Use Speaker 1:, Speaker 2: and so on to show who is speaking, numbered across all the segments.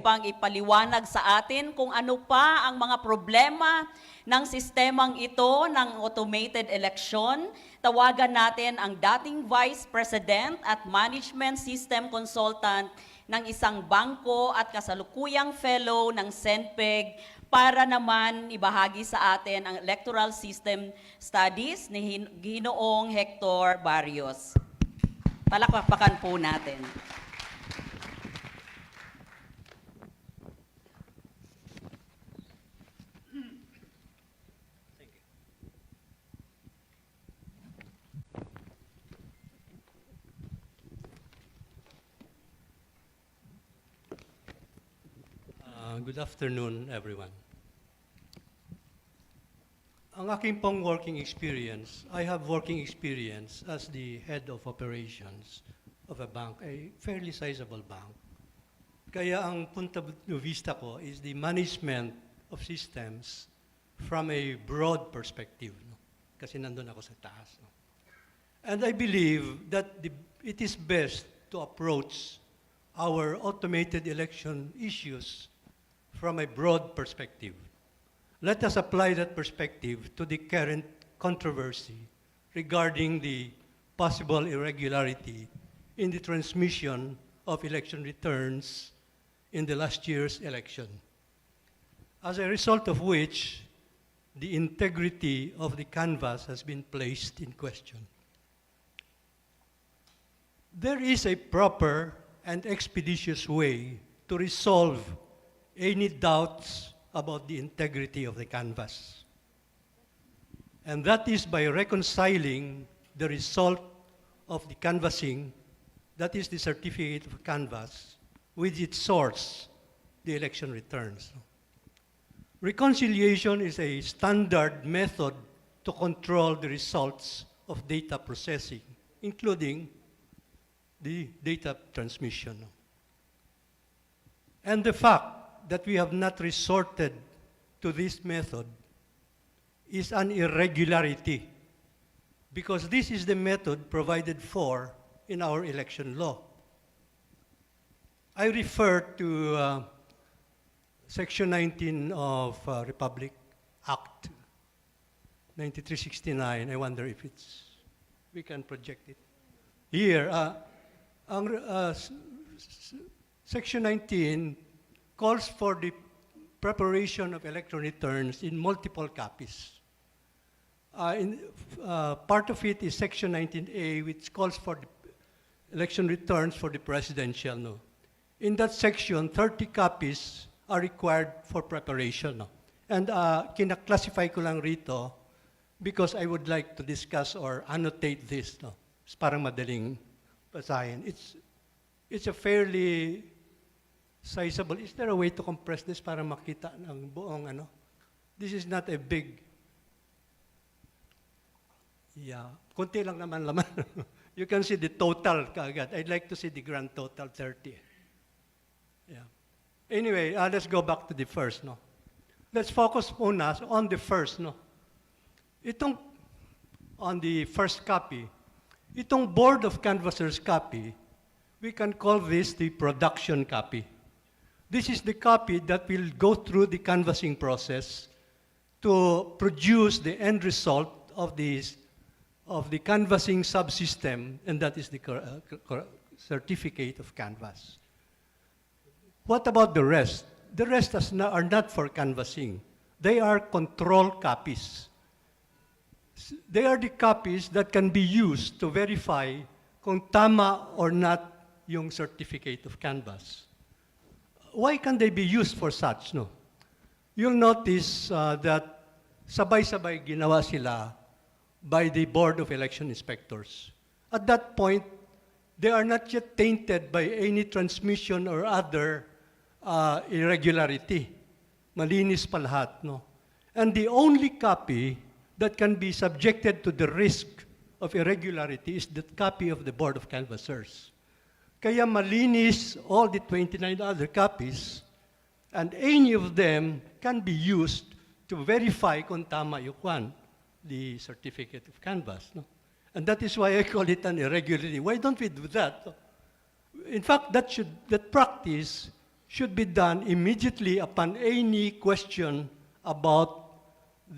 Speaker 1: upang ipaliwanag sa atin kung ano pa ang mga problema ng sistemang ito ng automated election. Tawagan natin ang dating Vice President at Management System Consultant ng isang bangko at kasalukuyang fellow ng Cenpeg para naman ibahagi sa atin ang Electoral System Studies ni Ginoong Hector Barrios. Palakpakan po natin.
Speaker 2: Good afternoon, everyone. Ang aking pong working experience, I have working experience as the head of operations of a bank, a fairly sizable bank. Kaya ang punta de vista ko is the management of systems from a broad perspective. No? Kasi nandun ako sa taas. No? And I believe that it is best to approach our automated election issues from a broad perspective. Let us apply that perspective to the current controversy regarding the possible irregularity in the transmission of election returns in the last year's election, as a result of which the integrity of the canvass has been placed in question. There is a proper and expeditious way to resolve any doubts about the integrity of the canvass. And that is by reconciling the result of the canvassing, that is the certificate of canvass, with its source, the election returns. Reconciliation is a standard method to control the results of data processing, including the data transmission. And the fact that we have not resorted to this method is an irregularity, because this is the method provided for in our election law. I refer to Section 19 of Republic Act 9369. I wonder if we can project it. Here, Section 19 calls for the preparation of election returns in multiple copies. Part of it is Section 19A, which calls for the election returns for the presidential. No? In that section, 30 copies are required for preparation. No? And kinaklasify ko lang rito because I would like to discuss or annotate this. No? It's parang madaling basahin. It's a fairly sizable. Is there a way to compress this para makita ng buong ano? This is not a big. Yeah, konti lang naman laman. You can see the total kaagad. I'd like to see the grand total 30. Yeah. Anyway, let's go back to the first, no. Let's focus muna on the first, no. Itong on the first copy, itong Board of Canvassers copy, we can call this the production copy. This is the copy that will go through the canvassing process to produce the end result of the canvassing subsystem, and that is the certificate of canvass. What about the rest? The rest are not for canvassing. They are control copies. They are the copies that can be used to verify kung tama or not yung certificate of canvass. Why can they be used for such? No? You'll notice that sabay-sabay ginawa sila by the Board of Election Inspectors. At that point, they are not yet tainted by any transmission or other irregularity. Malinis pa lahat, no? And the only copy that can be subjected to the risk of irregularity is the copy of the Board of Canvassers. Kaya malinis all the 29 other copies, and any of them can be used to verify kung tama yung the certificate of canvass. No? And that is why I call it an irregularity. Why don't we do that? In fact, that practice should be done immediately upon any question about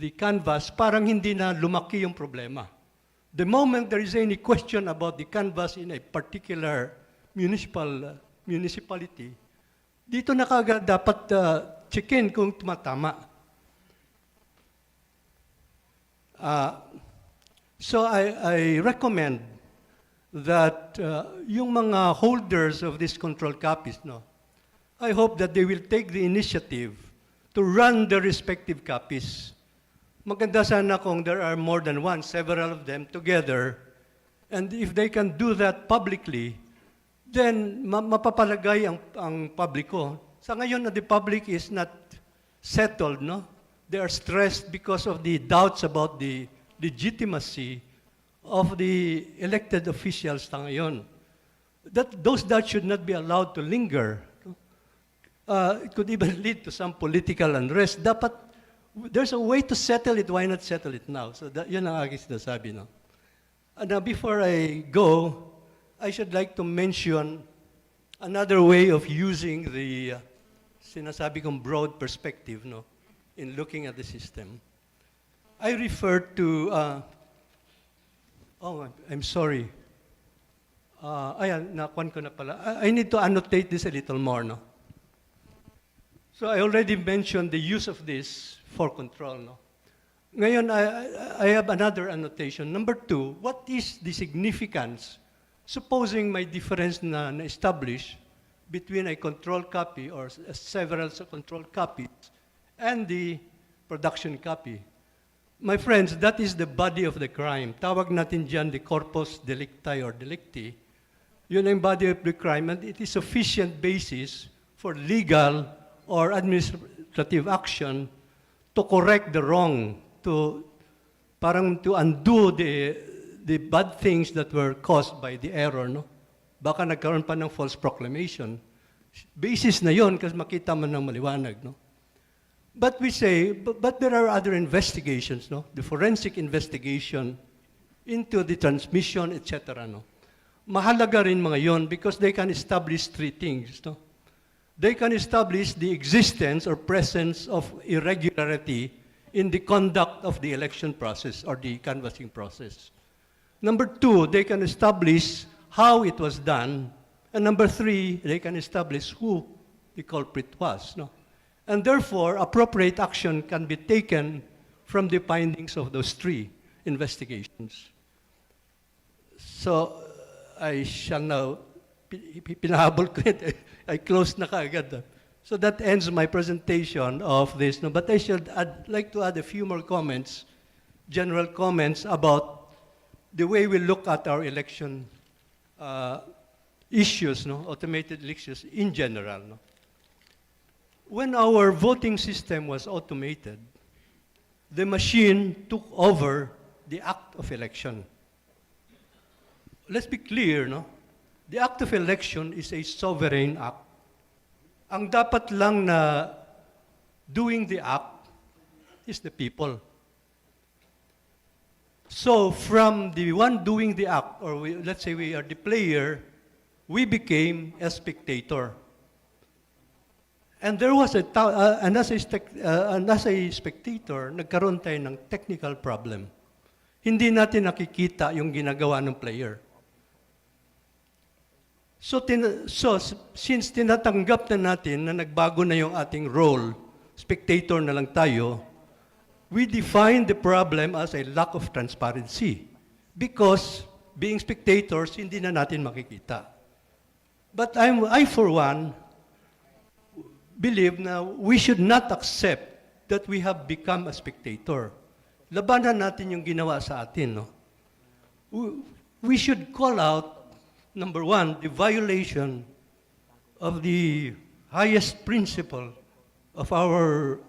Speaker 2: the canvas, parang hindi na lumaki yung problema. The moment there is any question about the canvas in a particular municipality, dito na kagad dapat checkin kung tumatama. So I recommend that yung mga holders of these control copies, I hope that they will take the initiative to run their respective copies. Maganda sana kung there are more than one, several of them together, and if they can do that publicly, then mapapalagay ang publiko. Sa ngayon, the public is not settled, no? They are stressed because of the doubts about the legitimacy of the elected officials sa ngayon. Those doubts should not be allowed to linger. It could even lead to some political unrest. Dapat, there's a way to settle it, why not settle it now? So yun ang aking sinasabi, no? Now, before I go, I should like to mention another way of using the sinasabi kong broad perspective, no, in looking at the system. I refer to, I'm sorry. Ayan, nakuan ko na pala. I need to annotate this a little more, no? So I already mentioned the use of this for control, no? Ngayon, I have another annotation. Number 2, what is the significance, supposing may difference na establish between a control copy or several control copies and the production copy? My friends, that is the body of the crime. Tawag natin dyan the corpus delicti or delicti. Yun ang body of the crime, and it is sufficient basis for legal or administrative action to correct the wrong, to undo the bad things that were caused by the error, no? Baka nagkaroon pa ng false proclamation. Basis na yon kasi makita mo ng maliwanag, no? But we say, but there are other investigations, no? The forensic investigation into the transmission, etc., no? Mahalaga rin mga yon because they can establish 3 things, no? They can establish the existence or presence of irregularity in the conduct of the election process or the canvassing process. Number 2, they can establish how it was done. And number 3, they can establish who the culprit was, no? And therefore, appropriate action can be taken from the findings of those 3 investigations. So, I shall now, pinahabol ko it, I closed na kaagad. So that ends my presentation of this. No? But I'd like to add a few more comments, general comments about the way we look at our election issues, no? Automated elections in general. No? When our voting system was automated, the machine took over the act of election. Let's be clear, no? The act of election is a sovereign act. Ang dapat lang na doing the act is the people. So from the one doing the act, or let's say we are the player, we became a spectator. And there was and as a spectator, nagkaroon tayo ng technical problem. Hindi natin nakikita yung ginagawa ng player. So since tinatanggap na natin na nagbago na yung ating role, spectator na lang tayo, we define the problem as a lack of transparency. Because being spectators, hindi na natin makikita. But I for one, believe na we should not accept that we have become a spectator. Labanan natin yung ginawa sa atin, no? We should call out, number 1, the violation of the highest principle of our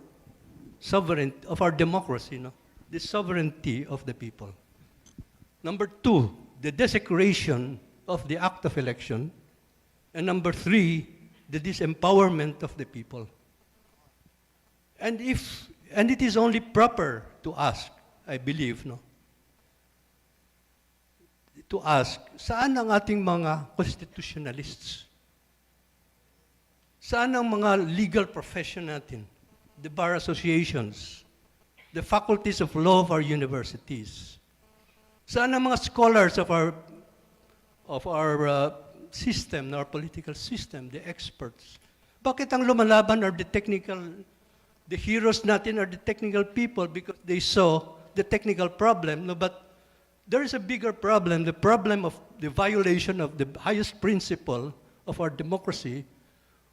Speaker 2: sovereignty, of our democracy, no? The sovereignty of the people. Number 2, the desecration of the act of election. And number 3, the disempowerment of the people. And it is only proper to ask, I believe, no? To ask, saan ang ating mga constitutionalists? Saan ang mga legal profession natin? The bar associations, the faculties of law of our universities. Saan ang mga scholars of our system, our political system, the experts? Bakit ang lumalaban are the heroes natin are the technical people because they saw the technical problem, no, but there is a bigger problem, the problem of the violation of the highest principle of our democracy.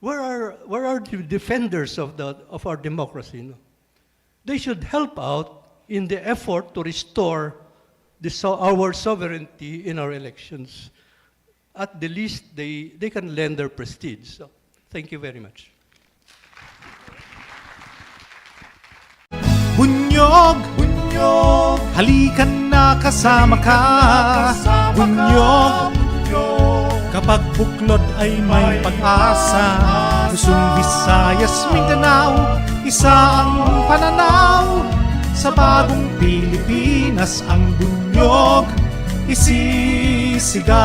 Speaker 2: Where are the defenders of our democracy? No? They should help out in the effort to restore our sovereignty in our elections. At the least, they can lend their prestige. So, thank you very much.
Speaker 3: Bunyog, bunyog, halikan na kasama ka. Bunyog, kapag buklod ay may pag-asa. Luzon, Visayas, Mindanao, isa ang pananaw. Sa bagong Pilipinas ang bunyog isisigaw.